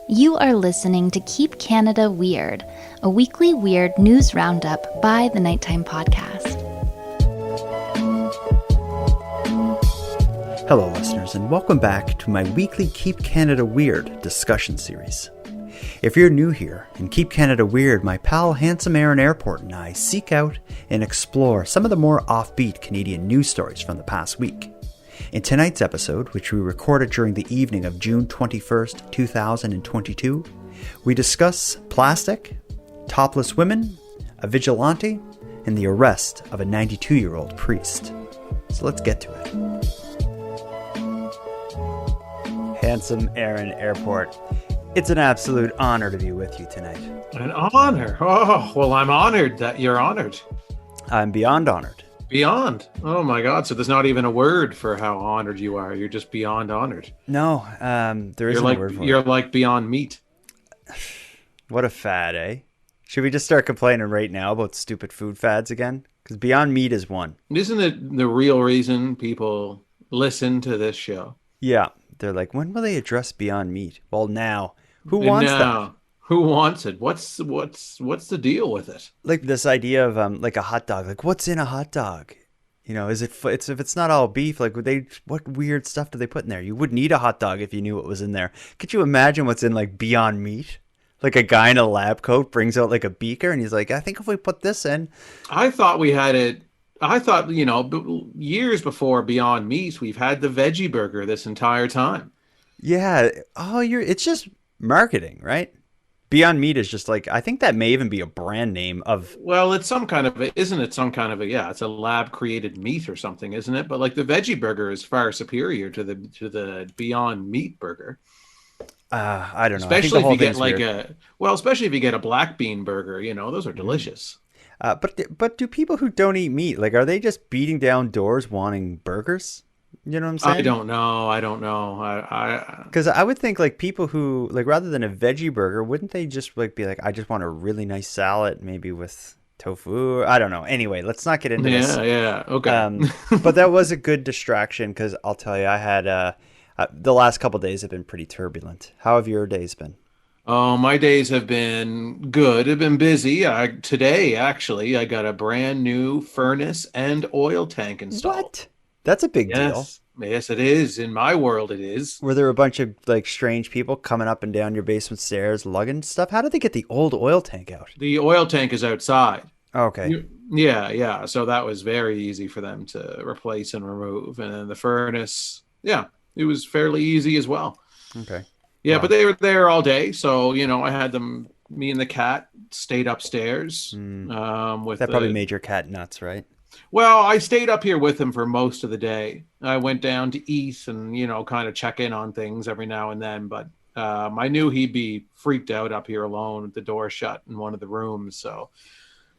You are listening to Keep Canada Weird, a weekly weird news roundup by the Nighttime Podcast. Hello, listeners, and welcome back to my weekly Keep Canada Weird discussion series. If you're new here, in Keep Canada Weird, my pal Handsome Aaron Airport and I seek out and explore some of the more offbeat Canadian news stories from the past week. In tonight's episode, which we recorded during the evening of June 21st, 2022, we discuss plastic, topless women, a vigilante, and the arrest of a 92-year-old priest. So let's get to it. Handsome Aaron Airport, it's an absolute honor to be with you tonight. An honor? Oh, well, I'm honored that you're honored. I'm beyond honored. Beyond? Oh my God. So there's not even a word for how honored you are. You're just beyond honored. No, there isn't a word for it. You're like beyond meat. What a fad, eh? Should we just start complaining right now about stupid food fads again? Because Beyond Meat is one. Isn't it the real reason people listen to this show? Yeah. They're like, when will they address Beyond Meat? Well, now. Who wants that? Who wants it? What's the deal with it? Like this idea of like a hot dog. Like, what's in a hot dog? You know, if it's not all beef, like what weird stuff do they put in there? You wouldn't eat a hot dog if you knew what was in there. Could you imagine what's in like Beyond Meat? Like a guy in a lab coat brings out like a beaker and he's like, I think if we put this in. I thought we had it. I thought, years before Beyond Meat, we've had the veggie burger this entire time. Yeah. Oh, it's just marketing, right? Beyond Meat is just like, I think that may even be a brand name of. Well, it's some kind of it's a lab created meat or something, isn't it? But like the veggie burger is far superior to the Beyond Meat burger. I don't know. Especially if you get especially if you get a black bean burger, those are delicious. But do people who don't eat meat, like, are they just beating down doors wanting burgers? You know what I'm saying? I don't know. Because I would think like people who like rather than a veggie burger, wouldn't they just like be like, I just want a really nice salad, maybe with tofu? I don't know. Anyway, let's not get into this. Yeah. Okay. But that was a good distraction because I'll tell you, I had the last couple of days have been pretty turbulent. How have your days been? Oh, my days have been good. I've been busy. Today, actually, I got a brand new furnace and oil tank installed. What? That's a big deal. Yes, it is. In my world, it is. Were there a bunch of like strange people coming up and down your basement stairs lugging stuff? How did they get the old oil tank out? The oil tank is outside. Okay. Yeah. So that was very easy for them to replace and remove. And then the furnace, it was fairly easy as well. Okay. Yeah, wow. But they were there all day. So, I had me and the cat stayed upstairs. That probably made your cat nuts, right? Well, I stayed up here with him for most of the day. I went down to eat and, kind of check in on things every now and then. But I knew he'd be freaked out up here alone with the door shut in one of the rooms. So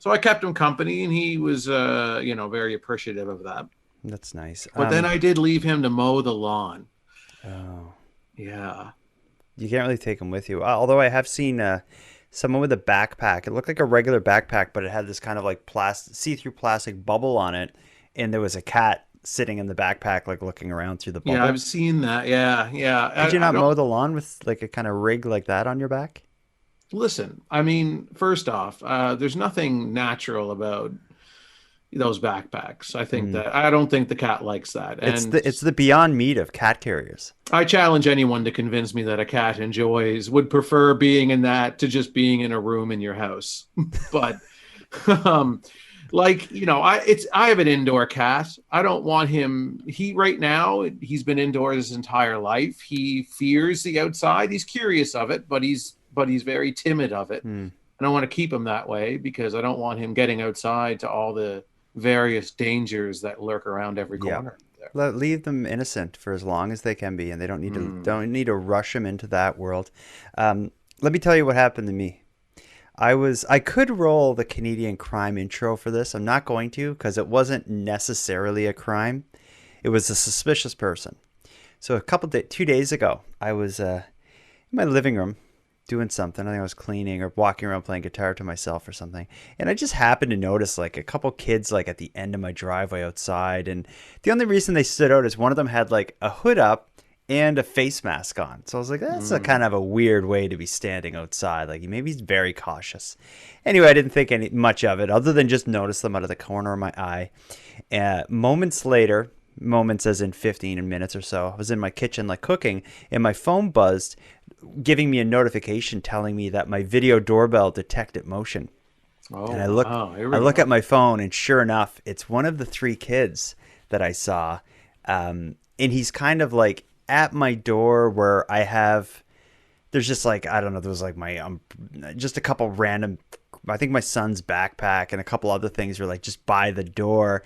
I kept him company and he was, very appreciative of that. That's nice. But then I did leave him to mow the lawn. Oh. Yeah. You can't really take him with you. Although I have seen someone with a backpack. It looked like a regular backpack, but it had this kind of like see-through plastic bubble on it. And there was a cat sitting in the backpack, like looking around through the bubble. Yeah, I've seen that. Yeah. Did you not mow the lawn with like a kind of rig like that on your back? Listen, I mean, first off, there's nothing natural about those backpacks. I don't think the cat likes that. And it's the Beyond Meat of cat carriers. I challenge anyone to convince me that a cat would prefer being in that to just being in a room in your house. But I have an indoor cat. I don't want him. Right now, he's been indoors his entire life. He fears the outside. He's curious of it, but he's very timid of it. And I want to keep him that way because I don't want him getting outside to all the various dangers that lurk around every corner. Yeah. Leave them innocent for as long as they can be, and they don't need to rush them into that world. Let me tell you what happened to me. I could roll the Canadian crime intro for this. I'm not going to because it wasn't necessarily a crime. It was a suspicious person. So 2 days ago, I was in my living room doing something. I think I was cleaning or walking around playing guitar to myself or something. And I just happened to notice like a couple kids like at the end of my driveway outside. And the only reason they stood out is one of them had like a hood up and a face mask on. So I was like, that's a kind of a weird way to be standing outside. Like maybe he's very cautious. Anyway, I didn't think much of it other than just notice them out of the corner of my eye. Moments later, moments as in 15 minutes or so, I was in my kitchen like cooking, and my phone buzzed, giving me a notification telling me that my video doorbell detected motion. Oh, And I look, wow. Here we I look go. at my phone, and sure enough, it's one of the three kids that I saw. And he's kind of like at my door where I have, there's just like, I don't know, there was like just a couple random, I think my son's backpack and a couple other things were like just by the door.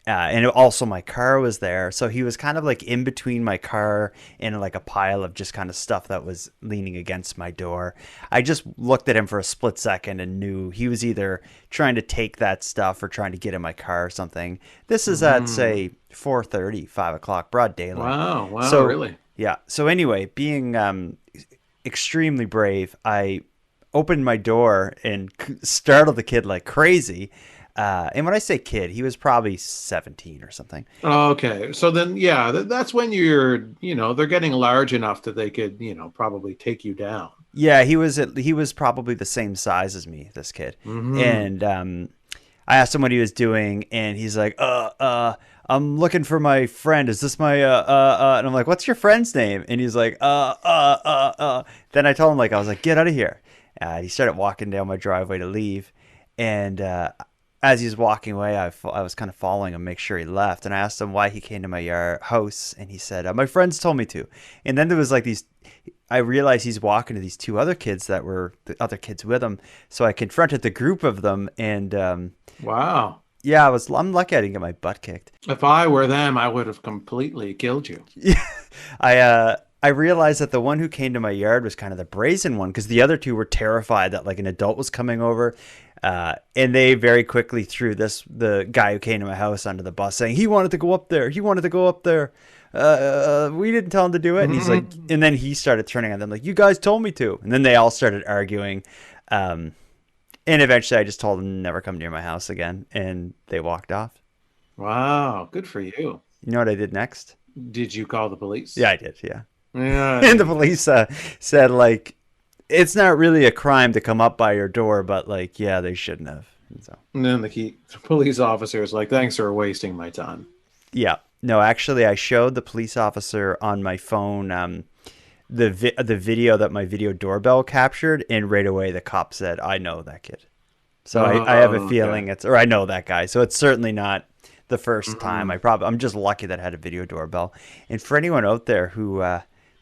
And also my car was there. So he was kind of like in between my car and like a pile of just kind of stuff that was leaning against my door. I just looked at him for a split second and knew he was either trying to take that stuff or trying to get in my car or something. This is at, say, 4:30, 5 o'clock, broad daylight. Wow, So, really? yeah. So anyway, being extremely brave, I opened my door and startled the kid like crazy. And when I say kid, he was probably 17 or something. Okay. So then, yeah, that's when they're getting large enough that they could, probably take you down. Yeah, he was probably the same size as me, this kid. Mm-hmm. And I asked him what he was doing, and he's like, I'm looking for my friend. Is this my And I'm like, what's your friend's name? And he's like, Then I told him, like, I was like, get out of here. He started walking down my driveway to leave, and as he was walking away, I was kind of following him, make sure he left. And I asked him why he came to my house, and he said, my friends told me to. And then there was like I realized he's walking to these two other kids that were the other kids with him. So I confronted the group of them, and Wow. yeah, I'm lucky I didn't get my butt kicked. If I were them, I would have completely killed you. I realized that the one who came to my yard was kind of the brazen one, because the other two were terrified that like an adult was coming over. And they very quickly threw the guy who came to my house under the bus, saying he wanted to go up there. He wanted to go up there. We didn't tell him to do it. And he's like, and then he started turning on them like, you guys told me to. And then they all started arguing. And eventually I just told them never come near my house again. And they walked off. Wow. Good for you. You know what I did next? Did you call the police? Yeah, I did. Yeah. Yeah. And the police said like, it's not really a crime to come up by your door, but like, yeah, they shouldn't have. And then the police officer is like, thanks for wasting my time. Yeah. No, actually, I showed the police officer on my phone the video that my video doorbell captured, and right away the cop said, I know that kid. So I have a feeling I know that guy. So it's certainly not the first time. I'm just lucky that I had a video doorbell. And for anyone out there who,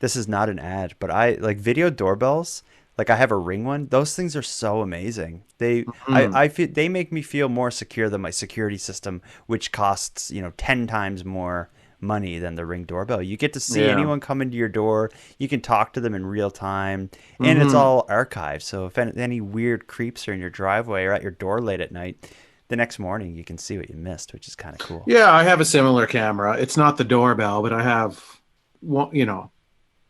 this is not an ad, but I like video doorbells. Like I have a Ring one. Those things are so amazing. I feel they make me feel more secure than my security system, which costs 10 times more money than the Ring doorbell. You get to see anyone come into your door. You can talk to them in real time, and it's all archived. So if any weird creeps are in your driveway or at your door late at night, the next morning you can see what you missed, which is kind of cool. Yeah, I have a similar camera. It's not the doorbell, but I have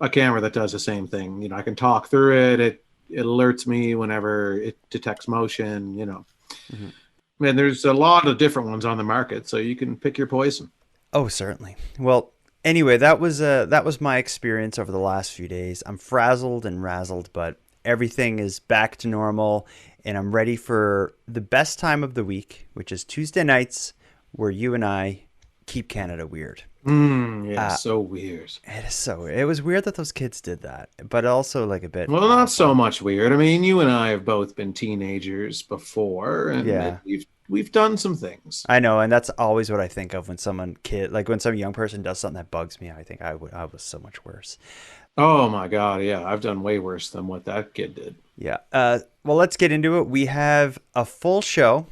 a camera that does the same thing. I can talk through it. It alerts me whenever it detects motion. And there's a lot of different ones on the market, so you can pick your poison. Oh, certainly. Well, anyway, that was my experience over the last few days. I'm frazzled and razzled, but everything is back to normal, and I'm ready for the best time of the week, which is Tuesday nights, where you and I keep Canada weird. Yeah, so weird. It is so weird. It was weird that those kids did that, but also like a bit. Well, not so much weird. I mean, you and I have both been teenagers before, and we've done some things. I know, and that's always what I think of when when some young person does something that bugs me. I think I was so much worse. Oh my God, yeah, I've done way worse than what that kid did. Yeah. Well, let's get into it. We have a full show.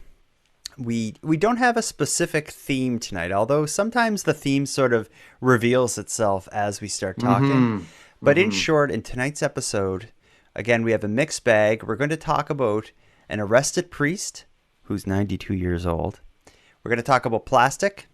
We don't have a specific theme tonight, although sometimes the theme sort of reveals itself as we start talking. But in short, in tonight's episode, again, we have a mixed bag. We're going to talk about an arrested priest who's 92 years old. We're going to talk about plastic.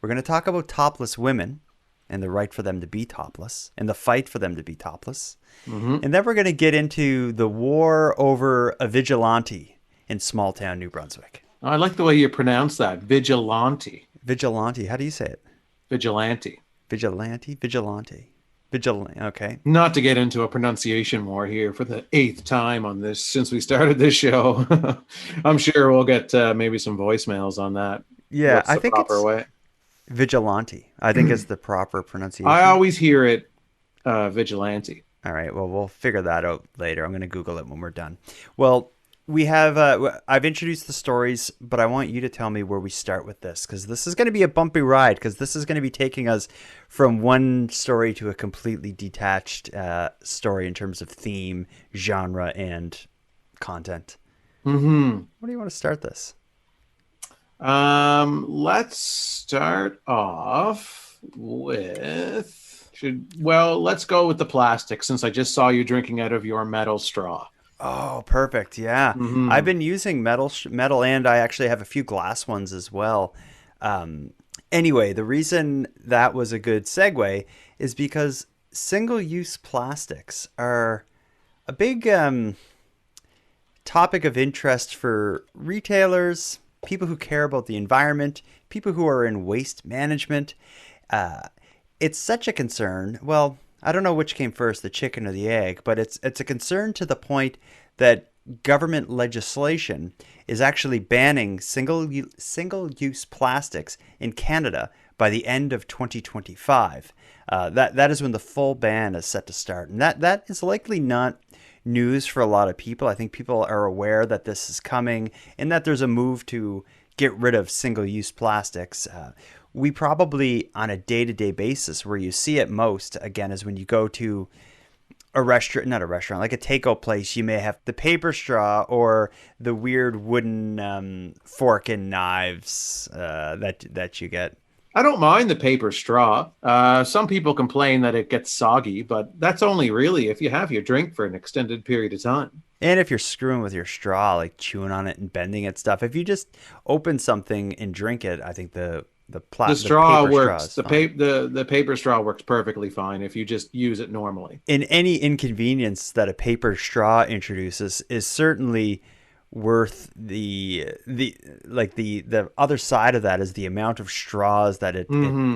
We're going to talk about topless women and the right for them to be topless and the fight for them to be topless. And then we're going to get into the war over a vigilante in small town New Brunswick. I like the way you pronounce that. Vigilante. Vigilante. How do you say it? Vigilante. Vigilante. Vigilante. Vigilante. Okay. Not to get into a pronunciation war here for the 8th time on this since we started this show. I'm sure we'll get maybe some voicemails on that. Yeah, What's I the think proper it's way? vigilante. I think is the proper I pronunciation. always hear it vigilante. All right. Well, we'll figure that out later. I'm going to Google it when we're done. Well, I've introduced the stories, but I want you to tell me where we start with this, because this is going to be a bumpy ride, because this is going to be taking us from one story to a completely detached story in terms of theme, genre, and content. Mm-hmm. What do you want to start this? Let's start off with let's go with the plastic, since I just saw you drinking out of your metal straw. Oh, perfect. Yeah. I've been using metal, and I actually have a few glass ones as well. Anyway, the reason that was a good segue is because single-use plastics are a big topic of interest for retailers, people who care about the environment, people who are in waste management. It's such a concern. Well, I don't know which came first, the chicken or the egg, but it's a concern to the point that government legislation is actually banning single-use plastics in Canada by the end of 2025. That is when the full ban is set to start, and that is likely not news for a lot of people. I think people are aware that this is coming and that there's a move to get rid of single-use plastics. We probably, on a day-to-day basis, where you see it most, again, is when you go to a restaurant, not a restaurant, like a takeout place, you may have the paper straw or the weird wooden fork and knives that you get. I don't mind the paper straw. Some people complain that it gets soggy, but that's only really if you have your drink for an extended period of time. And if you're screwing with your straw, like chewing on it and bending it stuff, if you just open something and drink it, I think the straw paper works. straw is fine. The paper straw works perfectly fine if you just use it normally. In any inconvenience that a paper straw introduces is certainly worth the other side of that is the amount of straws that it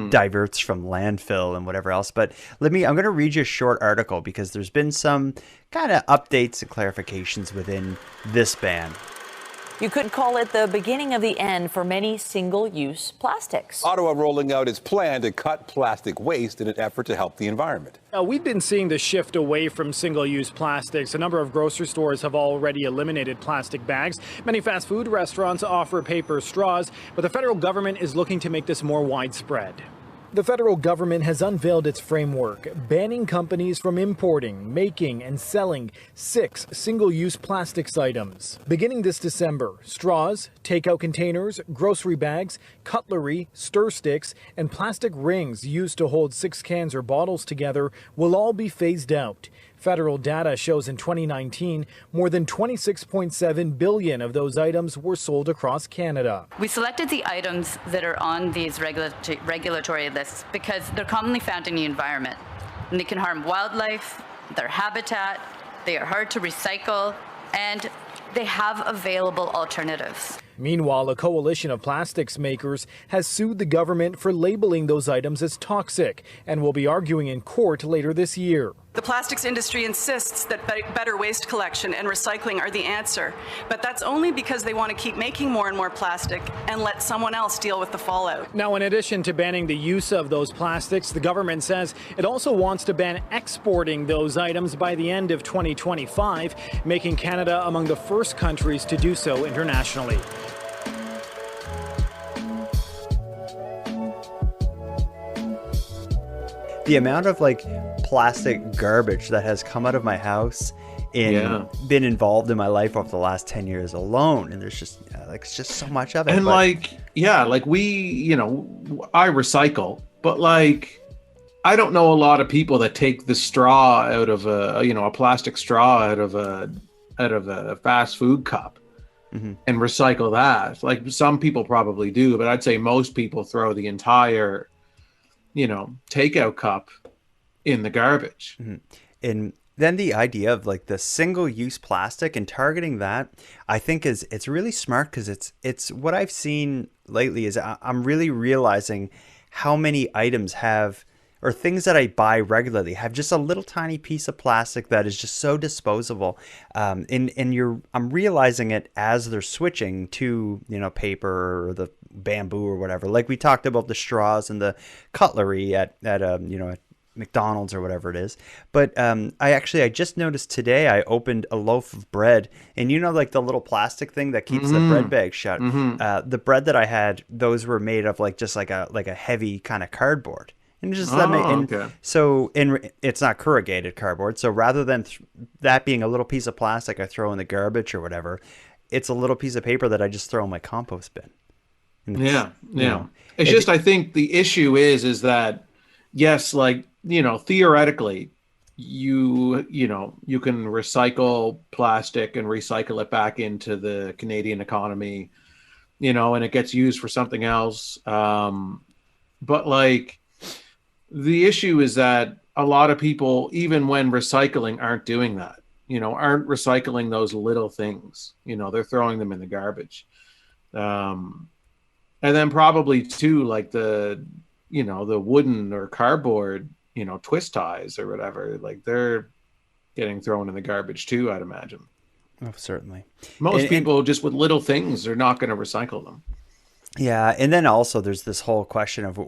diverts from landfill and whatever else. But I'm going to read you a short article because there's been some kind of updates and clarifications within this ban. You could call it the beginning of the end for many single-use plastics. Ottawa rolling out its plan to cut plastic waste in an effort to help the environment. We've been seeing the shift away from single-use plastics. A number of grocery stores have already eliminated plastic bags. Many fast food restaurants offer paper straws, but the federal government is looking to make this more widespread. The federal government has unveiled its framework, banning companies from importing, making, and selling 6 single-use plastics items. Beginning this December, straws, takeout containers, grocery bags, cutlery, stir sticks, and plastic rings used to hold 6 cans or bottles together will all be phased out. Federal data shows in 2019, more than 26.7 billion of those items were sold across Canada. We selected the items that are on these regulatory lists because they're commonly found in the environment, and they can harm wildlife, their habitat, they are hard to recycle, and they have available alternatives. Meanwhile, a coalition of plastics makers has sued the government for labeling those items as toxic and will be arguing in court later this year. The plastics industry insists that better waste collection and recycling are the answer, but that's only because they want to keep making more and more plastic and let someone else deal with the fallout. Now, in addition to banning the use of those plastics, the government says it also wants to ban exporting those items by the end of 2025, making Canada among the first countries to do so internationally. The amount of plastic garbage that has come out of my house and been involved in my life over the last 10 years alone, and there's just it's just so much of it. And I recycle, but I don't know a lot of people that take the straw out of a plastic straw out of a fast food cup and recycle that. Some people probably do, but I'd say most people throw the entire takeout cup in the garbage. And then the idea of the single-use plastic and targeting that, I think it's really smart, because it's what I've seen lately is I'm really realizing how many items have or things that I buy regularly have just a little tiny piece of plastic that is just so disposable. I'm realizing it as they're switching to, paper or the bamboo or whatever. Like we talked about the straws and the cutlery at McDonald's or whatever it is. But I just noticed today I opened a loaf of bread, and like the little plastic thing that keeps the bread bag shut. The bread that I had, those were made of like a heavy kind of cardboard. And just okay. So it's not corrugated cardboard. So rather than that being a little piece of plastic I throw in the garbage or whatever, it's a little piece of paper that I just throw in my compost bin. Yeah. It's just, I think the issue is that, yes, like, theoretically, you can recycle plastic and recycle it back into the Canadian economy, and it gets used for something else. But like, the issue is that a lot of people, even when recycling, aren't doing that, aren't recycling those little things, they're throwing them in the garbage. And then probably too, like the wooden or cardboard, twist ties or whatever, like they're getting thrown in the garbage too, I'd imagine. Oh, certainly. Most people just with little things are not going to recycle them. Yeah. And then also there's this whole question of,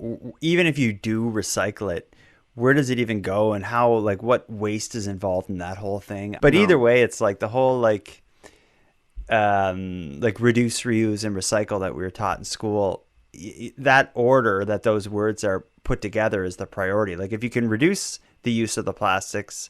even if you do recycle it, where does it even go, and how, like, what waste is involved in that whole thing? But either way, it's like the whole, like reduce, reuse, and recycle that we were taught in school. That order that those words are put together is the priority. Like, if you can reduce the use of the plastics,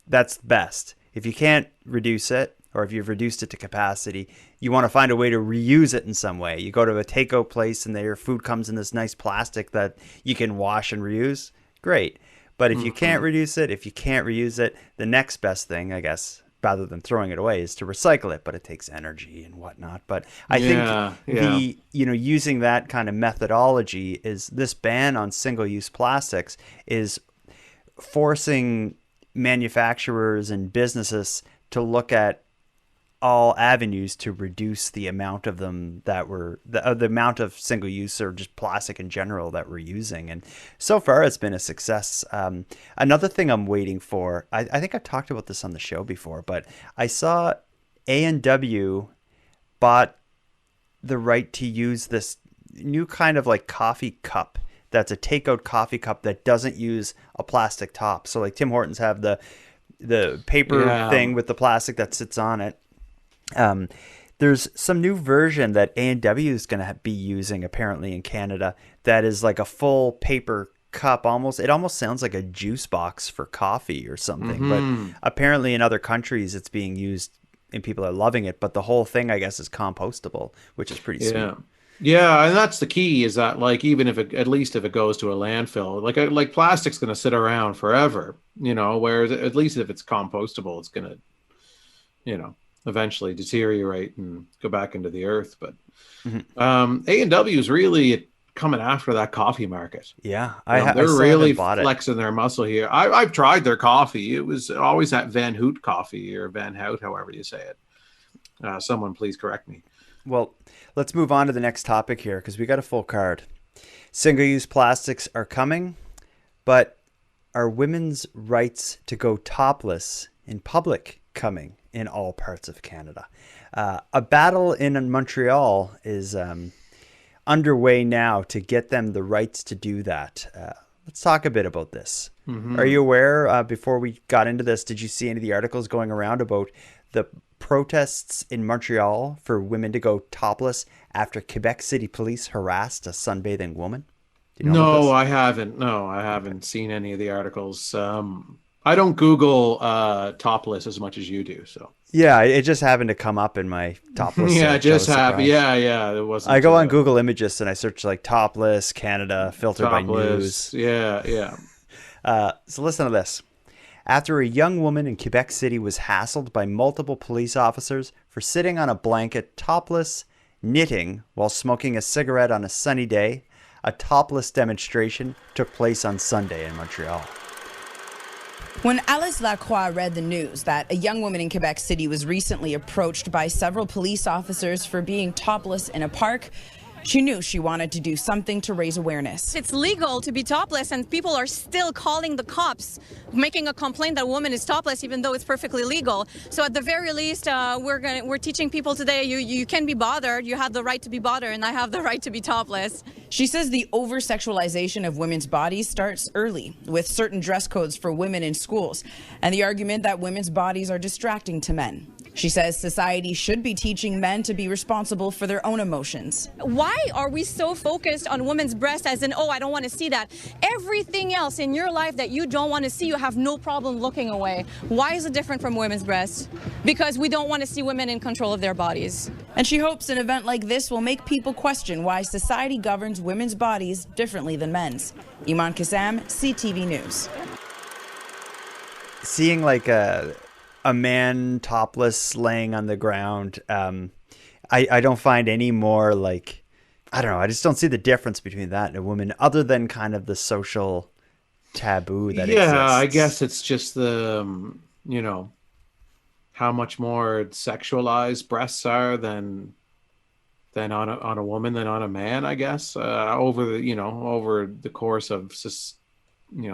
that's best. If you can't reduce it, or if you've reduced it to capacity, you want to find a way to reuse it in some way. You go to a takeout place and your food comes in this nice plastic that you can wash and reuse. Great. But if you can't reduce it, if you can't reuse it, the next best thing, I guess, rather than throwing it away, is to recycle it. But it takes energy and whatnot. But I think using that kind of methodology, is this ban on single-use plastics is forcing manufacturers and businesses to look at all avenues to reduce the amount of them that were the amount of single use or just plastic in general that we're using. And so far it's been a success. Another thing I'm waiting for, I think I've talked about this on the show before, but I saw A&W bought the right to use this new kind of like coffee cup that's a takeout coffee cup that doesn't use a plastic top. So like Tim Hortons have the paper thing with the plastic that sits on it. There's some new version that A&W is going to be using apparently in Canada that is like a full paper cup. It almost sounds like a juice box for coffee or something. But apparently in other countries it's being used and people are loving it. But the whole thing, I guess, is compostable, which is pretty sweet. Yeah, and that's the key, is that, like, even if at least if it goes to a landfill, like plastic's going to sit around forever, whereas at least if it's compostable, it's going to, eventually deteriorate and go back into the earth. But A&W is really coming after that coffee market. Yeah, they're really flexing their muscle here. I've tried their coffee. It was always that Van Hout coffee, or Van Hout, however you say it. Someone please correct me. Well, let's move on to the next topic here, because we got a full card. Single-use plastics are coming, but are women's rights to go topless in public coming in all parts of Canada? A battle in Montreal is underway now to get them the rights to do that. Let's talk a bit about this. Are you aware, before we got into this, did you see any of the articles going around about the protests in Montreal for women to go topless after Quebec City police harassed a sunbathing woman? No, I haven't. No, I haven't seen any of the articles. I don't Google topless as much as you do, so. Yeah, it just happened to come up in my topless. Yeah, it just happened. Yeah, it wasn't. I go on Google Images and I search like topless Canada filtered by news. Yeah. So listen to this. After a young woman in Quebec City was hassled by multiple police officers for sitting on a blanket topless, knitting while smoking a cigarette on a sunny day, a topless demonstration took place on Sunday in Montreal. When Alice Lacroix read the news that a young woman in Quebec City was recently approached by several police officers for being topless in a park, She knew she wanted to do something to raise awareness. It's legal to be topless, and people are still calling the cops, making a complaint that a woman is topless, even though it's perfectly legal. So at the very least, we're teaching people today, you can be bothered, you have the right to be bothered, and I have the right to be topless. She says the over-sexualization of women's bodies starts early, with certain dress codes for women in schools, and the argument that women's bodies are distracting to men. She says society should be teaching men to be responsible for their own emotions. Why are we so focused on women's breasts as in, oh, I don't want to see that? Everything else in your life that you don't want to see, you have no problem looking away. Why is it different from women's breasts? Because we don't want to see women in control of their bodies. And she hopes an event like this will make people question why society governs women's bodies differently than men's. Iman Kassam, CTV News. Seeing like a man topless laying on the ground, I don't find any more like, I don't know, I just don't see the difference between that and a woman other than kind of the social taboo that exists. Yeah, I guess it's just the, how much more sexualized breasts are than on a woman than on a man, I guess, over the course of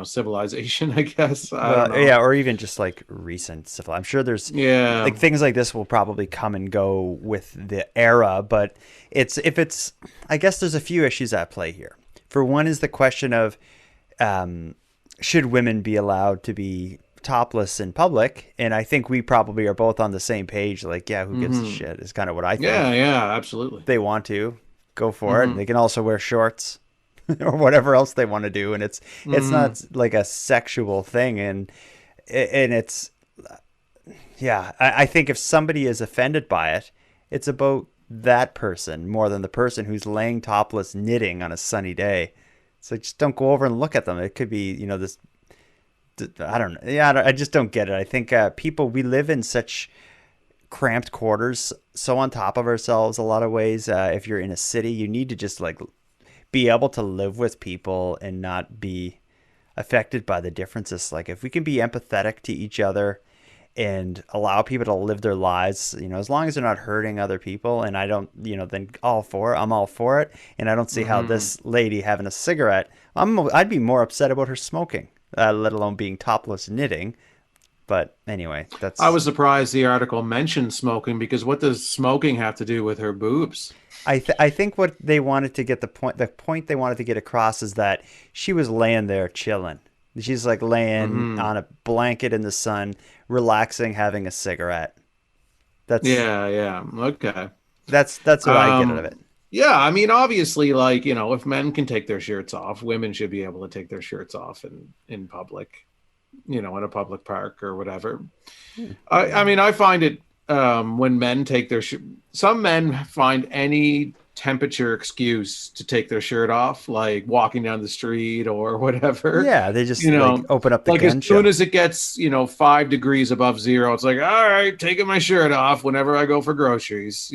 civilization, I guess. I don't know. Yeah, or even just like recent civil. I'm sure there's like things like this will probably come and go with the era, but I guess there's a few issues at play here. For one is the question of should women be allowed to be topless in public? And I think we probably are both on the same page. Like, yeah, who gives a shit is kind of what I think. Yeah, absolutely. If they want to go for it. They can also wear shorts. Or whatever else they want to do, and it's not like a sexual thing, and it's I think if somebody is offended by it, it's about that person more than the person who's laying topless knitting on a sunny day. So just don't go over and look at them. It could be this. I don't know. Yeah, I just don't get it. I think we live in such cramped quarters, so on top of ourselves a lot of ways. If you're in a city, you need to just like be able to live with people and not be affected by the differences. Like if we can be empathetic to each other and allow people to live their lives, as long as they're not hurting other people, and I don't, then I'm all for it. And I don't see how this lady having a cigarette, I'd be more upset about her smoking, let alone being topless knitting. But anyway, I was surprised the article mentioned smoking, because what does smoking have to do with her boobs? I think what they wanted to get the point they wanted to get across is that she was laying there chilling. She's like laying on a blanket in the sun, relaxing, having a cigarette. That's okay. That's what I get out of it. Yeah, I mean, obviously, like, if men can take their shirts off, women should be able to take their shirts off in public, in a public park or whatever. I mean, I find it when men take their some men find any temperature excuse to take their shirt off, like walking down the street or whatever. Yeah, they just like open up the gun as soon as it gets 5 degrees above zero, it's like, all right, taking my shirt off whenever I go for groceries.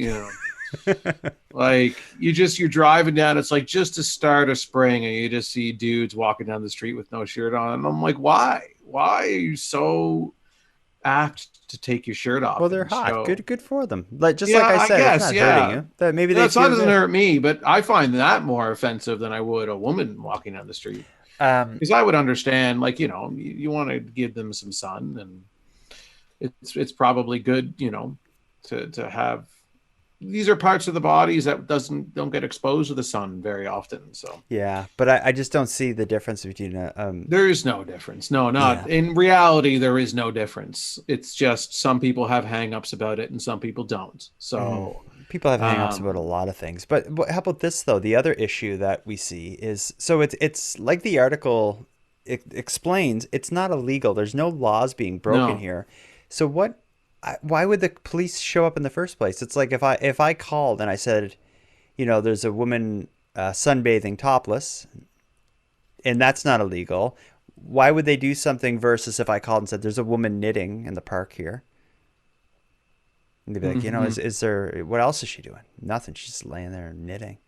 Like you're driving down, it's like just the start of spring, and you just see dudes walking down the street with no shirt on, and I'm like, why are you so apt to take your shirt off? Well, they're hot. Good for them. Like like I said, guess, it's not hurting you. That maybe that doesn't hurt me, but I find that more offensive than I would a woman walking down the street. Because I would understand, like, you want to give them some sun, and it's probably good, to have. These are parts of the bodies that don't get exposed to the sun very often. So yeah, but I just don't see the difference between there is no difference. No, not in reality. There is no difference. It's just some people have hang-ups about it and some people don't. So people have hang-ups about a lot of things. But how about this though? The other issue that we see is, so it's like the article explains, it's not illegal. There's no laws being broken here. So why would the police show up in the first place? It's like if I called and I said, there's a woman sunbathing topless, and that's not illegal. Why would they do something versus if I called and said there's a woman knitting in the park here? And they'd be like, is there, what else is she doing? Nothing. She's just laying there knitting.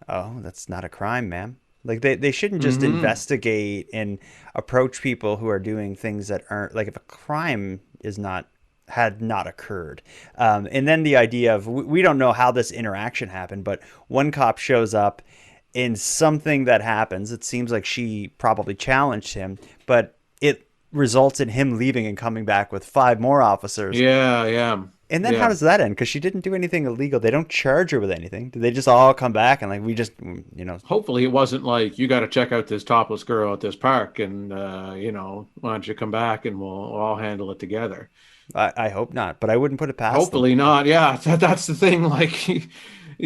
Oh, that's not a crime, ma'am. Like they shouldn't just investigate and approach people who are doing things that aren't, like, if a crime is not had not occurred. And then the idea of, we don't know how this interaction happened, but one cop shows up in something that happens. It seems like she probably challenged him, but it results in him leaving and coming back with 5 more officers. Yeah. And then how does that end? Because she didn't do anything illegal. They don't charge her with anything. Do they just all come back and like, we just, Hopefully it wasn't like, you got to check out this topless girl at this park and, why don't you come back and we'll all handle it together. I hope not, but I wouldn't put it past Hopefully them. not. Yeah, that's the thing. Like,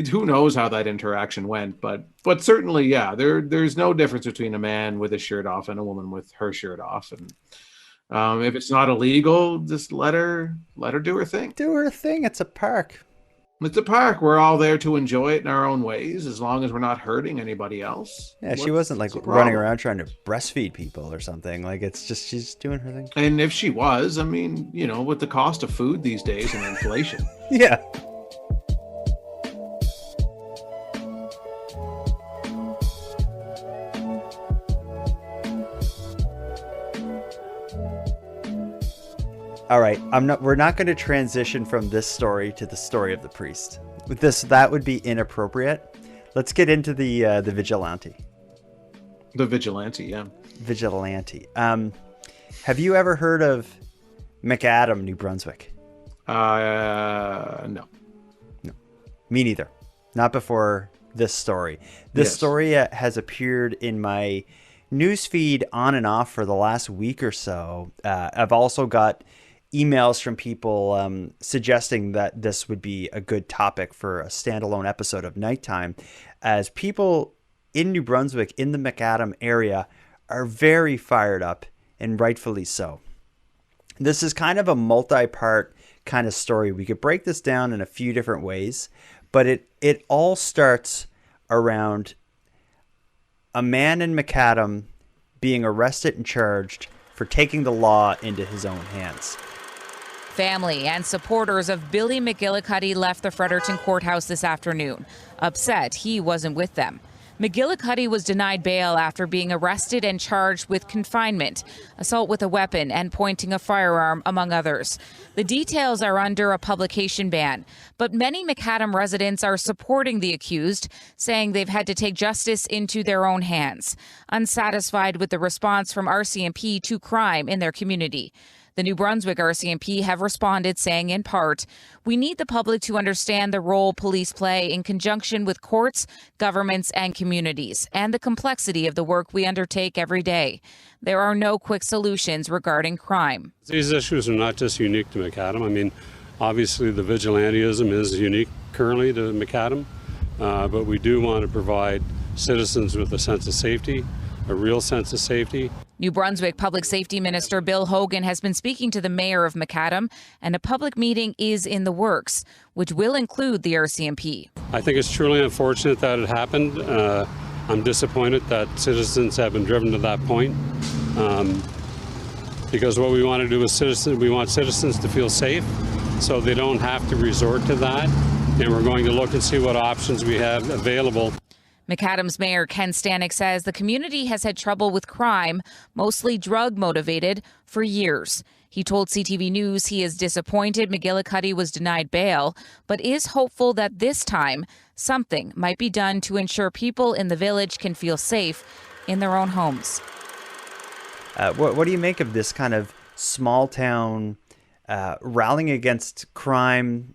who knows how that interaction went, but certainly, yeah, there's no difference between a man with his shirt off and a woman with her shirt off. And if it's not illegal, just let her do her thing. Do her thing. It's a park. It's a park. We're all there to enjoy it in our own ways, as long as we're not hurting anybody else. Yeah, she wasn't like running around trying to breastfeed people or something. Like, it's just, she's doing her thing. And if she was, I mean, with the cost of food these days and inflation. Yeah. All right, we're not going to transition from this story to the story of the priest. With this, that would be inappropriate. Let's get into the vigilante. The vigilante, yeah. Vigilante. Have you ever heard of McAdam, New Brunswick? No. Me neither. Not before this story. This story has appeared in my newsfeed on and off for the last week or so. I've also got emails from people suggesting that this would be a good topic for a standalone episode of Nighttime, as people in New Brunswick, in the McAdam area, are very fired up, and rightfully so. This is kind of a multi-part kind of story. We could break this down in a few different ways, but it all starts around a man in McAdam being arrested and charged for taking the law into his own hands. Family and supporters of Billy McGillicuddy left the Fredericton courthouse this afternoon, upset he wasn't with them. McGillicuddy was denied bail after being arrested and charged with confinement, assault with a weapon, and pointing a firearm, among others. The details are under a publication ban, but many McAdam residents are supporting the accused, saying they've had to take justice into their own hands, unsatisfied with the response from RCMP to crime in their community. The New Brunswick RCMP have responded, saying in part, "We need the public to understand the role police play in conjunction with courts, governments, and communities, and the complexity of the work we undertake every day. There are no quick solutions regarding crime." These issues are not just unique to McAdam. I mean, obviously the vigilantism is unique currently to McAdam, but we do want to provide citizens with a sense of safety, a real sense of safety. New Brunswick Public Safety Minister Bill Hogan has been speaking to the mayor of McAdam, and a public meeting is in the works, which will include the RCMP. I think it's truly unfortunate that it happened. I'm disappointed that citizens have been driven to that point, because what we want to do is we want citizens to feel safe, so they don't have to resort to that, and we're going to look and see what options we have available. McAdam's Mayor Ken Stanek says the community has had trouble with crime, mostly drug-motivated, for years. He told CTV News he is disappointed McGillicuddy was denied bail, but is hopeful that this time something might be done to ensure people in the village can feel safe in their own homes. What do you make of this kind of small town rallying against crime?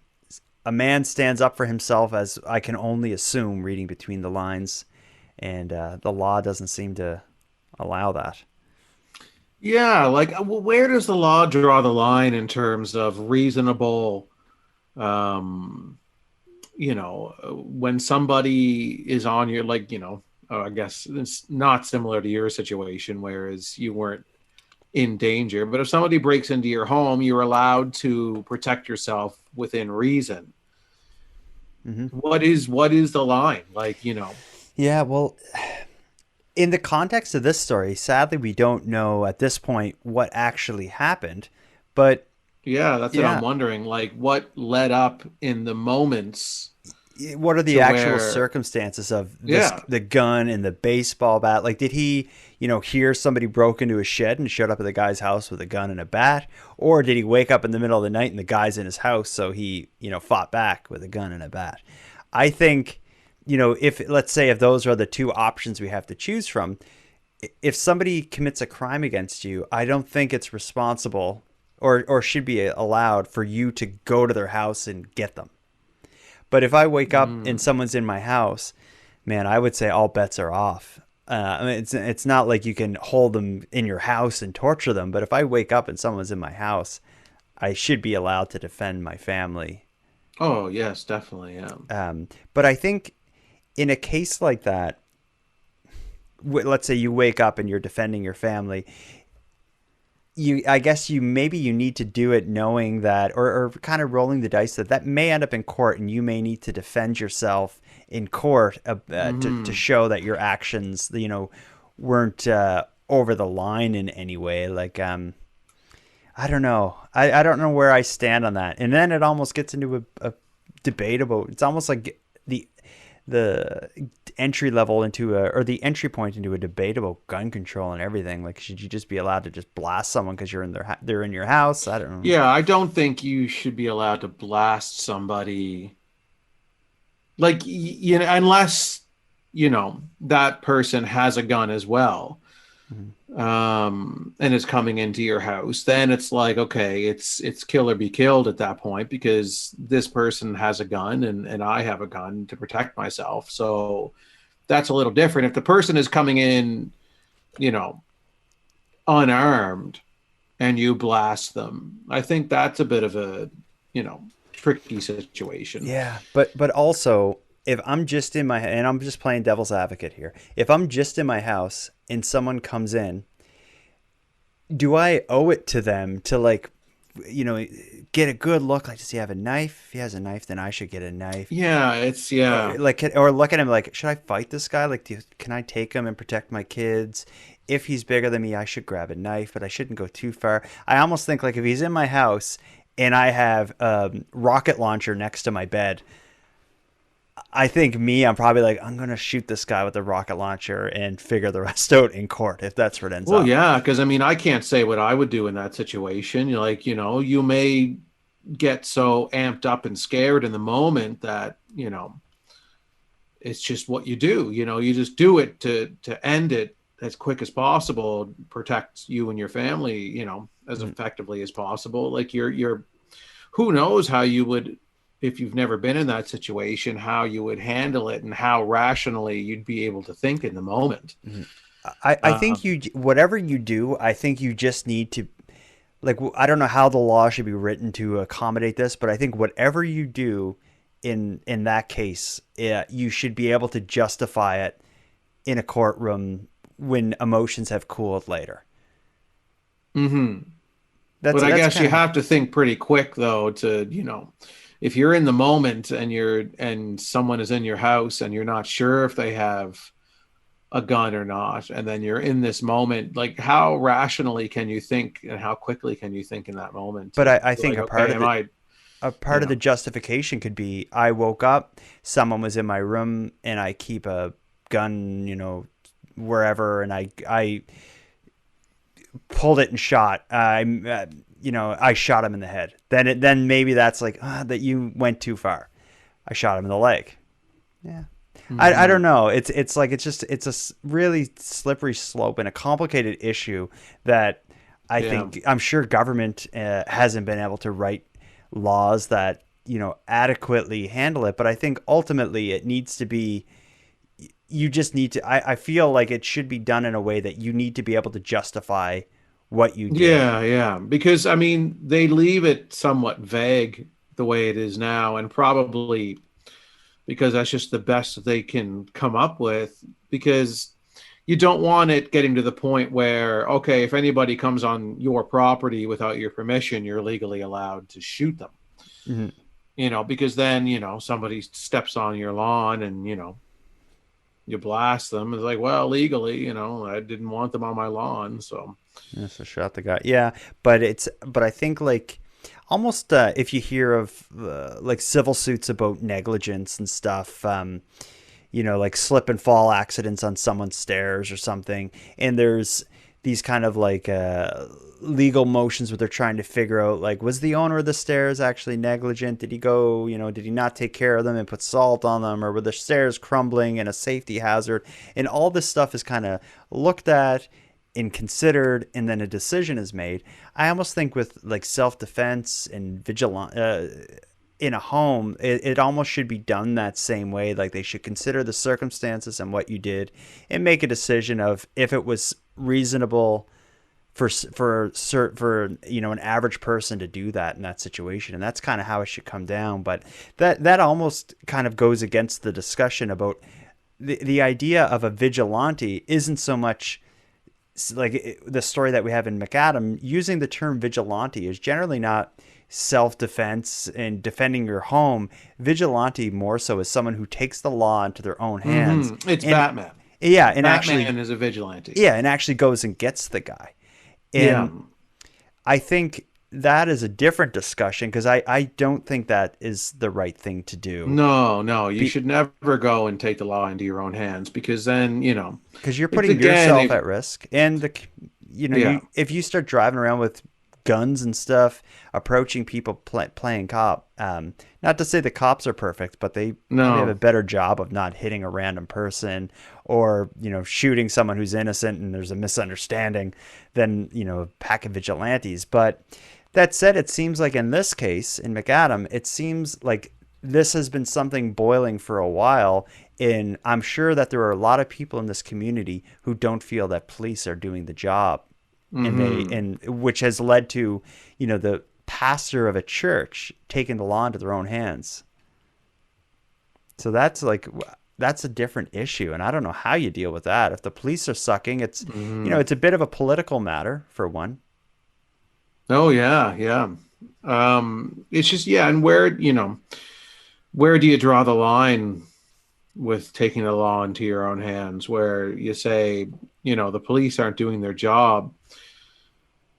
A man stands up for himself, as I can only assume, reading between the lines, and the law doesn't seem to allow that. Yeah, like, where does the law draw the line in terms of reasonable, when somebody is on your, I guess it's not similar to your situation, whereas you weren't in danger, but if somebody breaks into your home, you're allowed to protect yourself within reason. Mm-hmm. What is the line? Yeah, well, in the context of this story, sadly, we don't know at this point what actually happened, but yeah, that's what I'm wondering. Like, what led up in the moments what are the to actual where- circumstances of this, Yeah. the gun and the baseball bat? Like, did he, hear somebody broke into a shed and showed up at the guy's house with a gun and a bat? Or did he wake up in the middle of the night and the guy's in his house, so he, fought back with a gun and a bat? I think, if, let's say, if those are the two options we have to choose from, if somebody commits a crime against you, I don't think it's responsible or should be allowed for you to go to their house and get them. But if I wake up and someone's in my house, man, I would say all bets are off. I mean, it's not like you can hold them in your house and torture them. But if I wake up and someone's in my house, I should be allowed to defend my family. Oh, yes, definitely. Yeah. But I think in a case like that, let's say you wake up and you're defending your family, I guess you need to do it knowing that, or kind of rolling the dice that may end up in court, and you may need to defend yourself in court to show that your actions, weren't over the line in any way. Like, I don't know. I don't know where I stand on that. And then it almost gets into a debate about, it's almost like the entry level or the entry point into a debate about gun control and everything. Like, should you just be allowed to just blast someone because they're in your house? I don't know. Yeah, I don't think you should be allowed to blast somebody. Like, unless, that person has a gun as well. And is coming into your house, then it's like, okay, it's kill or be killed at that point, because this person has a gun and I have a gun to protect myself. So that's a little different. If the person is coming in, unarmed, and you blast them, I think that's a bit of a, tricky situation. Yeah, but also, if I'm just and I'm just playing devil's advocate here, if I'm just in my house and someone comes in, do I owe it to them to, like, get a good look? Like, does he have a knife? If he has a knife, then I should get a knife. Yeah, Or look at him like, should I fight this guy? Like, can I take him and protect my kids? If he's bigger than me, I should grab a knife, but I shouldn't go too far. I almost think, like, if he's in my house and I have a rocket launcher next to my bed, I think I'm probably like, I'm going to shoot this guy with the rocket launcher and figure the rest out in court, if that's what ends up. Well, yeah, because, I can't say what I would do in that situation. You may get so amped up and scared in the moment that, it's just what you do. You just do it to end it as quick as possible, protect you and your family, as effectively as possible. Like, you're who knows how you would, if you've never been in that situation, how you would handle it and how rationally you'd be able to think in the moment. I think whatever you do, I think you just need to, like, I don't know how the law should be written to accommodate this, but I think whatever you do in that case, you should be able to justify it in a courtroom when emotions have cooled later. But I guess you have to think pretty quick, though, to, if you're in the moment and someone is in your house and you're not sure if they have a gun or not, and then you're in this moment, like, how rationally can you think and how quickly can you think in that moment? But I think like, a part of the justification could be, I woke up, someone was in my room, and I keep a gun, wherever, and I pulled it and shot. I shot him in the head. Then maybe that's like, that you went too far. I shot him in the leg. Yeah. I don't know. It's a really slippery slope and a complicated issue that I think, I'm sure government hasn't been able to write laws that, adequately handle it. But I think ultimately it needs to be, you just need to, I feel like it should be done in a way that you need to be able to justify what you do. Yeah. Because, they leave it somewhat vague the way it is now, and probably because that's just the best that they can come up with, because you don't want it getting to the point where, okay, if anybody comes on your property without your permission, you're legally allowed to shoot them. Because then, somebody steps on your lawn and, you blast them. It's like, well, legally, I didn't want them on my lawn. So shot the guy. Yeah. But I think, like, almost if you hear of like civil suits about negligence and stuff, like slip and fall accidents on someone's stairs or something, and there's these kind of like legal motions where they're trying to figure out, like, was the owner of the stairs actually negligent? Did he go, did he not take care of them and put salt on them, or were the stairs crumbling and a safety hazard? And all this stuff is kind of looked at and considered, and then a decision is made. I almost think with like self-defense and vigilante in a home, it almost should be done that same way. Like, they should consider the circumstances and what you did and make a decision of if it was reasonable for an average person to do that in that situation. And that's kind of how it should come down. But that almost kind of goes against the discussion about the idea of a vigilante isn't so much like the story that we have in McAdam. Using the term vigilante is generally not self-defense and defending your home. Vigilante more so is someone who takes the law into their own hands. It's Batman. Yeah, and Batman is a vigilante. Yeah, and actually goes and gets the guy. And I think that is a different discussion, because I don't think that is the right thing to do. No, you should never go and take the law into your own hands, because then, because you're putting yourself at risk. And if you start driving around with guns and stuff, approaching people playing cop, not to say the cops are perfect, but they have a better job of not hitting a random person or shooting someone who's innocent and there's a misunderstanding than a pack of vigilantes. But that said, it seems like in this case, in McAdam, it seems like this has been something boiling for a while. And I'm sure that there are a lot of people in this community who don't feel that police are doing the job. And which has led to, the pastor of a church taking the law into their own hands. So that's a different issue. And I don't know how you deal with that. If the police are sucking, it's, it's a bit of a political matter, for one. Oh, yeah. It's just, and where do you draw the line with taking the law into your own hands, where you say, the police aren't doing their job,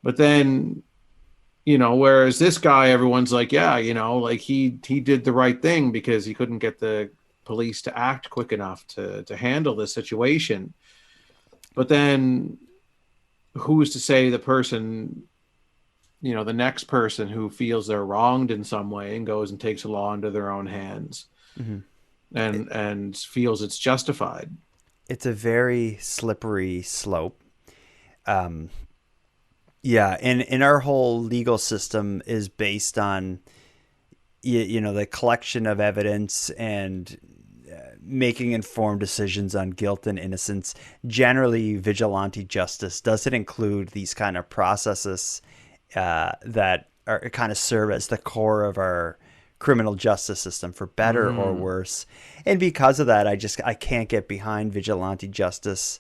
but then, whereas this guy, everyone's like, like he did the right thing because he couldn't get the police to act quick enough to handle this situation. But then who's to say the person, the next person who feels they're wronged in some way and goes and takes the law into their own hands and feels it's justified. It's a very slippery slope. And our whole legal system is based on, the collection of evidence and making informed decisions on guilt and innocence. Generally, vigilante justice doesn't include these kind of processes that are kind of serve as the core of our criminal justice system, for better or worse. And because of that, I can't get behind vigilante justice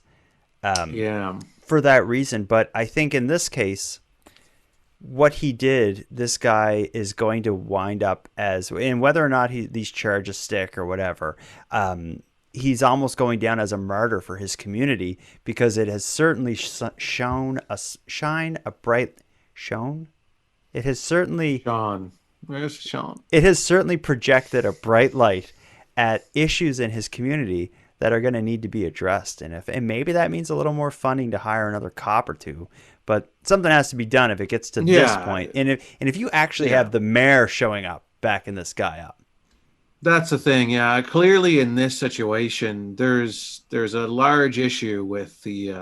for that reason. But I think in this case, what he did, this guy is going to wind up as, and whether or not these charges stick or whatever, he's almost going down as a martyr for his community, because it has certainly It has certainly projected a bright light at issues in his community that are going to need to be addressed. And maybe that means a little more funding to hire another cop or two, but something has to be done if it gets to this point. And if you actually have the mayor showing up, backing this guy up. That's the thing. Yeah. Clearly in this situation, there's a large issue with the,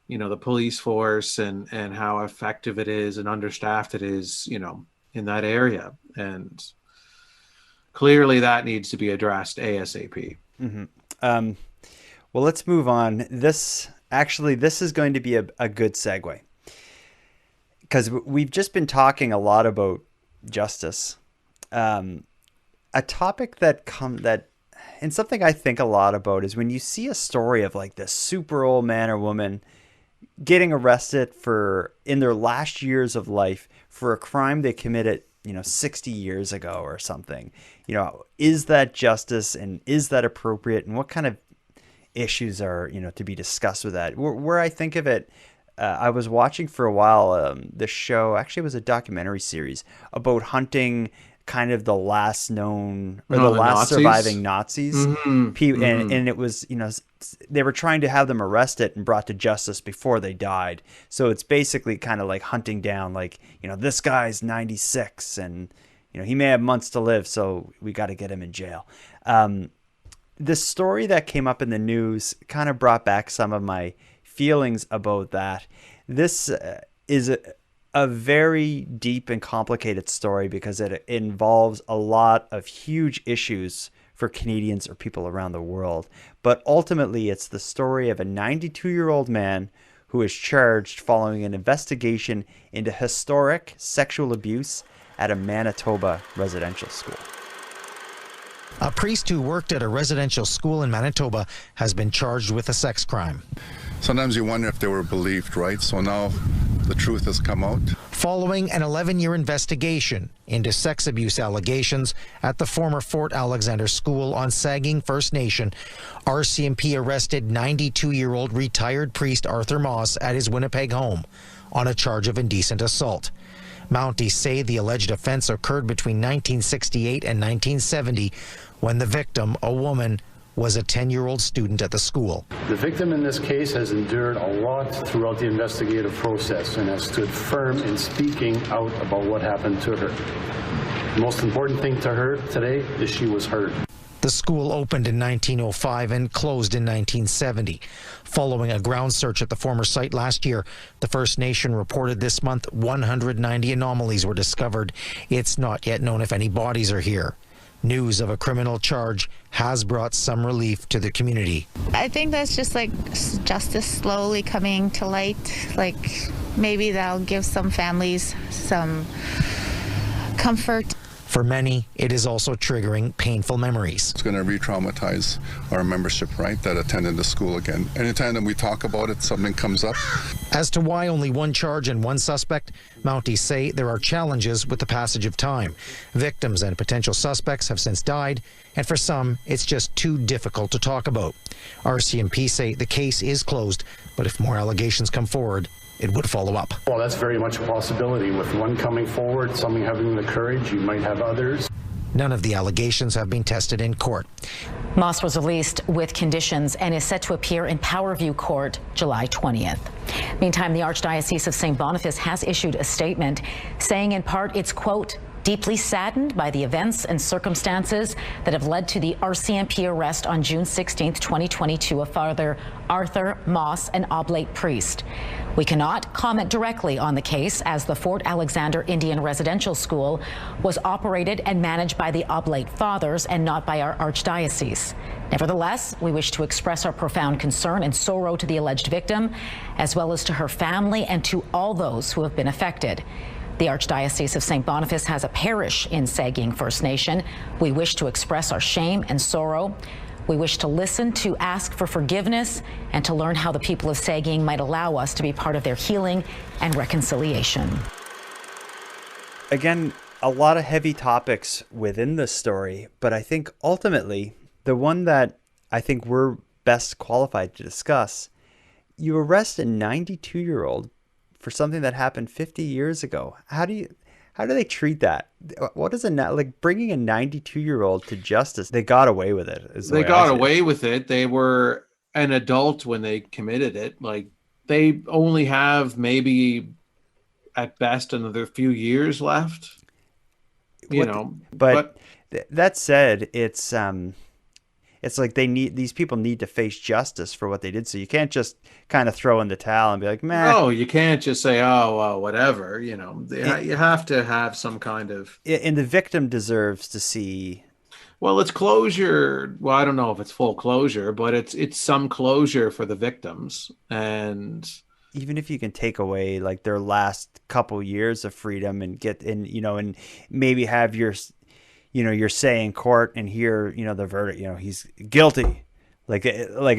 the police force and how effective it is and understaffed it is, in that area. And clearly that needs to be addressed ASAP. Well, let's move on. This is going to be a good segue, because we've just been talking a lot about justice. A topic and something I think a lot about is when you see a story of like this super old man or woman getting arrested in their last years of life for a crime they committed, 60 years ago or something. Is that justice, and is that appropriate, and what kind of issues are, to be discussed with that? Where I think of it I was watching for a while this show. Actually, it was a documentary series about hunting kind of the last known or the last Nazis? surviving Nazis. Mm-hmm. And it was, they were trying to have them arrested and brought to justice before they died. So it's basically kind of like hunting down, like, this guy's 96 and, he may have months to live, so we got to get him in jail. The story that came up in the news kind of brought back some of my feelings about that. This is a very deep and complicated story because it involves a lot of huge issues for Canadians or people around the world. But ultimately, it's the story of a 92-year-old man who is charged following an investigation into historic sexual abuse at a Manitoba residential school. A priest who worked at a residential school in Manitoba has been charged with a sex crime. Sometimes you wonder if they were believed, right? So now the truth has come out. Following an 11-year investigation into sex abuse allegations at the former Fort Alexander School on Sagging First Nation, RCMP arrested 92-year-old retired priest Arthur Moss at his Winnipeg home on a charge of indecent assault. Mounties say the alleged offense occurred between 1968 and 1970 when the victim, a woman, was a 10-year-old student at the school. The victim in this case has endured a lot throughout the investigative process and has stood firm in speaking out about what happened to her. The most important thing to her today is she was heard. The school opened in 1905 and closed in 1970. Following a ground search at the former site last year, the First Nation reported this month 190 anomalies were discovered. It's not yet known if any bodies are here. News of a criminal charge has brought some relief to the community. I think that's just like justice slowly coming to light. Like maybe that'll give some families some comfort. For many, it is also triggering painful memories. It's going to re-traumatize our membership, right, that attended the school again. Anytime that we talk about it, something comes up. As to why only one charge and one suspect, Mounties say there are challenges with the passage of time. Victims and potential suspects have since died, and for some, it's just too difficult to talk about. RCMP say the case is closed, but if more allegations come forward, it would follow up. Well, that's very much a possibility. With one coming forward, some having the courage, you might have others. None of the allegations have been tested in court. Moss was released with conditions and is set to appear in Powerview Court July 20th. Meantime, the Archdiocese of St. Boniface has issued a statement saying in part it's, quote, deeply saddened by the events and circumstances that have led to the RCMP arrest on June 16, 2022 of Father Arthur Moss, an oblate priest. We cannot comment directly on the case as the Fort Alexander Indian Residential School was operated and managed by the Oblate Fathers and not by our Archdiocese. Nevertheless, we wish to express our profound concern and sorrow to the alleged victim, as well as to her family and to all those who have been affected. The Archdiocese of St. Boniface has a parish in Sagging First Nation. We wish to express our shame and sorrow. We wish to listen, to ask for forgiveness, and to learn how the people of Sagging might allow us to be part of their healing and reconciliation. Again, a lot of heavy topics within this story, but I think ultimately the one that I think we're best qualified to discuss, you arrest a 92-year-old for something that happened 50 years ago. How do they treat that? What is like bringing a 92-year-old to justice? They got away with it. They got away with it. They were an adult when they committed it. Like they only have maybe at best another few years left. But that said, it's like these people need to face justice for what they did. So you can't just kind of throw in the towel and be like, man. No, you can't just say, oh, well, whatever. You have to have some kind of. And the victim deserves to see. Well, it's closure. Well, I don't know if it's full closure, but it's some closure for the victims. And even if you can take away like their last couple years of freedom and and maybe have your say in court and hear, the verdict, he's guilty. Like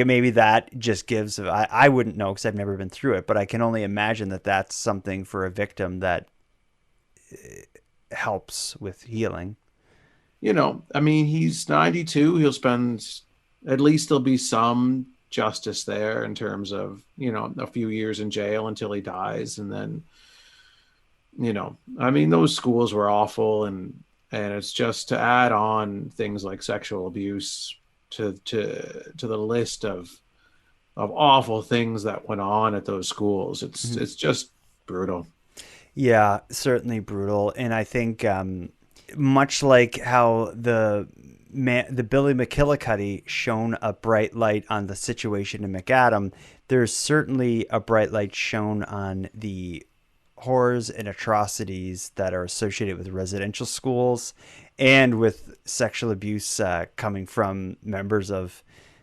maybe that just gives, I wouldn't know because I've never been through it, but I can only imagine that that's something for a victim that helps with healing. He's 92. He'll spend, at least there'll be some justice there in terms of, a few years in jail until he dies. And then, I mean, those schools were awful. And it's just to add on things like sexual abuse to the list of awful things that went on at those schools. It's just brutal. Yeah, certainly brutal. And I think much like how the Billy McGillicuddy shone a bright light on the situation in McAdam, there's certainly a bright light shown on the horrors and atrocities that are associated with residential schools and with sexual abuse coming from members of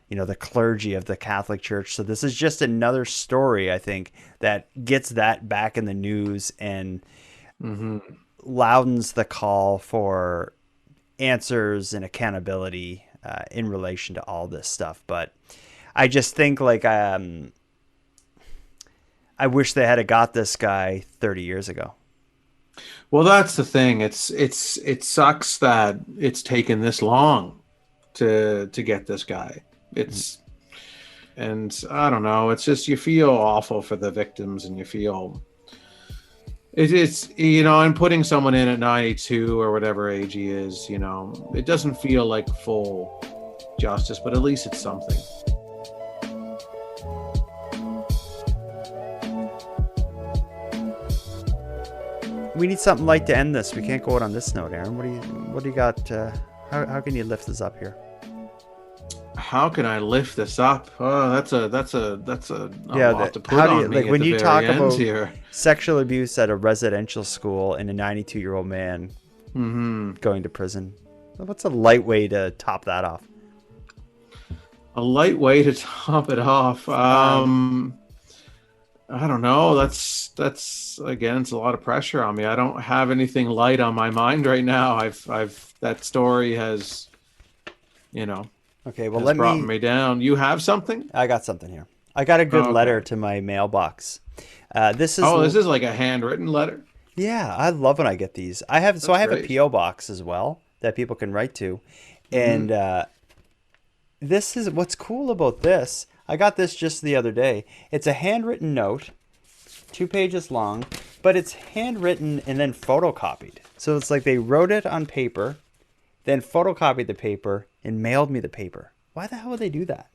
the clergy of the Catholic Church. So this is just another story, I think, that gets that back in the news and loudens the call for answers and accountability in relation to all this stuff. But I just think I wish they had got this guy 30 years ago. Well, that's the thing. It sucks that it's taken this long to get this guy. And I don't know. It's just, you feel awful for the victims, and you feel it's and putting someone in at 92 or whatever age he is, it doesn't feel like full justice, but at least it's something. We need something light to end this. We can't go out on this note, Aaron. What do you got? How can you lift this up here? How can I lift this up? Oh, that's a lot to put how do on you, me like at when the you very talk end about here. Sexual abuse at a residential school and a 92-year-old man going to prison? What's a light way to top that off? A light way to top it off. I don't know. That's again, it's a lot of pressure on me. I don't have anything light on my mind right now. That story has, okay, well, has brought me down. You have something? I got something here. I got a good letter to my mailbox. This is like a handwritten letter? Yeah, I love when I get these. I have great. a P.O. box as well that people can write to. And this is what's cool about this. I got this just the other day. It's a handwritten note, 2 pages long, but it's handwritten and then photocopied. So it's like they wrote it on paper, then photocopied the paper and mailed me the paper. Why the hell would they do that?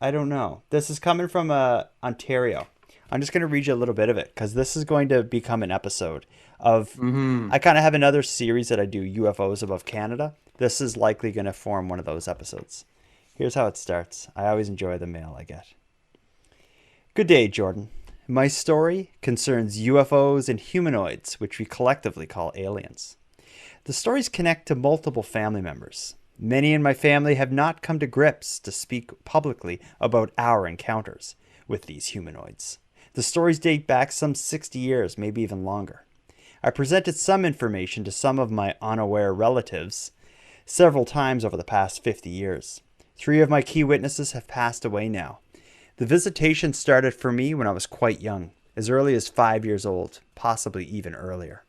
I don't know. This is coming from Ontario. I'm just going to read you a little bit of it because this is going to become an episode of... I kind of have another series that I do, UFOs Above Canada. This is likely going to form one of those episodes. Here's how it starts. I always enjoy the mail I get. Good day, Jordan. My story concerns UFOs and humanoids, which we collectively call aliens. The stories connect to multiple family members. Many in my family have not come to grips to speak publicly about our encounters with these humanoids. The stories date back some 60 years, maybe even longer. I presented some information to some of my unaware relatives several times over the past 50 years. 3 of my key witnesses have passed away now. The visitation started for me when I was quite young, as early as 5 years old, possibly even earlier.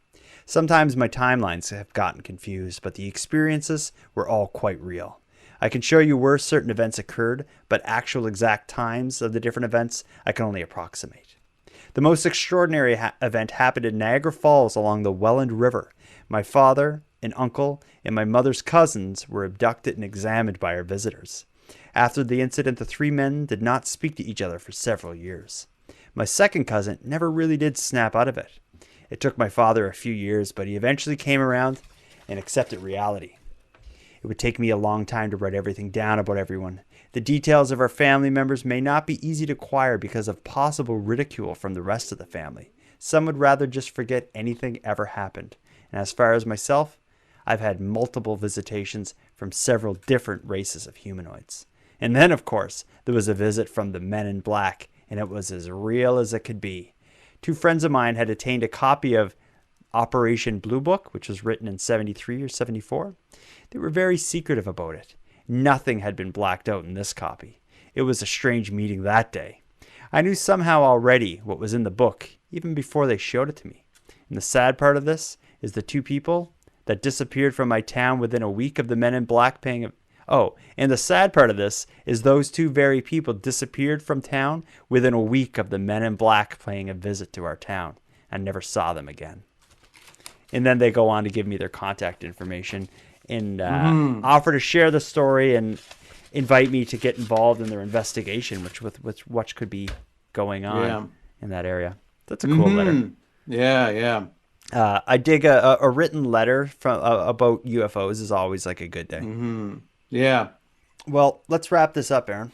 Sometimes my timelines have gotten confused, but the experiences were all quite real. I can show you where certain events occurred, but actual exact times of the different events I can only approximate. The most extraordinary event happened in Niagara Falls along the Welland River. My father, an uncle, and my mother's cousins were abducted and examined by our visitors. After the incident, the 3 men did not speak to each other for several years. My second cousin never really did snap out of it. It took my father a few years, but he eventually came around and accepted reality. It would take me a long time to write everything down about everyone. The details of our family members may not be easy to acquire because of possible ridicule from the rest of the family. Some would rather just forget anything ever happened. And as far as myself, I've had multiple visitations from several different races of humanoids. And then, of course, there was a visit from the Men in Black, and it was as real as it could be. 2 friends of mine had obtained a copy of Operation Blue Book, which was written in 73 or 74. They were very secretive about it. Nothing had been blacked out in this copy. It was a strange meeting that day. I knew somehow already what was in the book, even before they showed it to me. And the sad part of this is the 2 people that disappeared from my town within a week of the Men in Black paying Oh, and the sad part of this is those two very people disappeared from town within a week of the Men in Black paying a visit to our town. I never saw them again. And then they go on to give me their contact information and offer to share the story and invite me to get involved in their investigation, which could be going on in that area. That's a cool letter. Yeah. I dig a written letter from about UFOs is always like a good day. Yeah. Well, let's wrap this up, Aaron.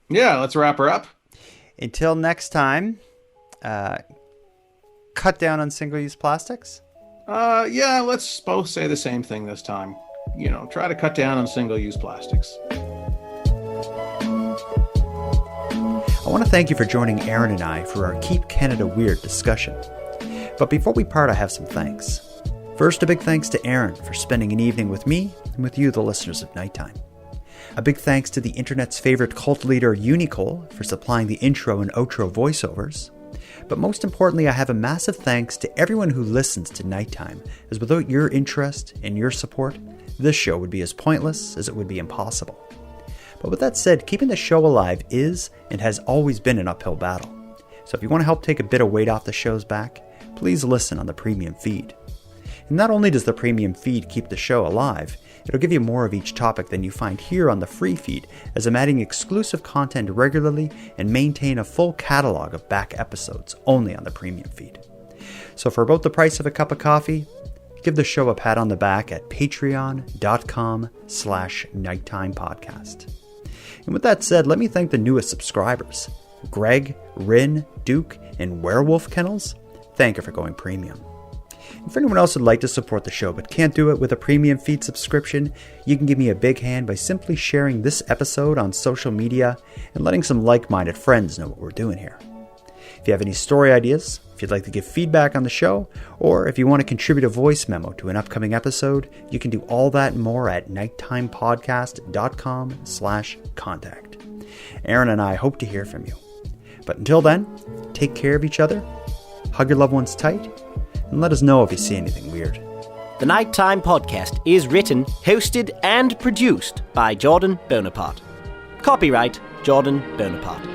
Yeah, let's wrap her up. Until next time, cut down on single-use plastics. Yeah, let's both say the same thing this time. Try to cut down on single-use plastics. I want to thank you for joining Aaron and I for our Keep Canada Weird discussion. But before we part, I have some thanks. First, a big thanks to Aaron for spending an evening with me and with you, the listeners of Nighttime. A big thanks to the internet's favorite cult leader, Unicole, for supplying the intro and outro voiceovers. But most importantly, I have a massive thanks to everyone who listens to Nighttime, as without your interest and your support, this show would be as pointless as it would be impossible. But with that said, keeping the show alive is and has always been an uphill battle. So if you want to help take a bit of weight off the show's back, please listen on the premium feed. And not only does the premium feed keep the show alive, it'll give you more of each topic than you find here on the free feed, as I'm adding exclusive content regularly and maintain a full catalog of back episodes only on the premium feed. So for about the price of a cup of coffee, give the show a pat on the back at patreon.com/nighttimepodcast. And with that said, let me thank the newest subscribers, Greg, Rin, Duke, and Werewolf Kennels. Thank you for going premium. And for anyone else who'd like to support the show but can't do it with a premium feed subscription, you can give me a big hand by simply sharing this episode on social media and letting some like-minded friends know what we're doing here. If you have any story ideas, if you'd like to give feedback on the show, or if you want to contribute a voice memo to an upcoming episode, you can do all that and more at nighttimepodcast.com/contact. Aaron and I hope to hear from you. But until then, take care of each other, hug your loved ones tight, and let us know if you see anything weird. The Nighttime Podcast is written, hosted, and produced by Jordan Bonaparte. Copyright Jordan Bonaparte.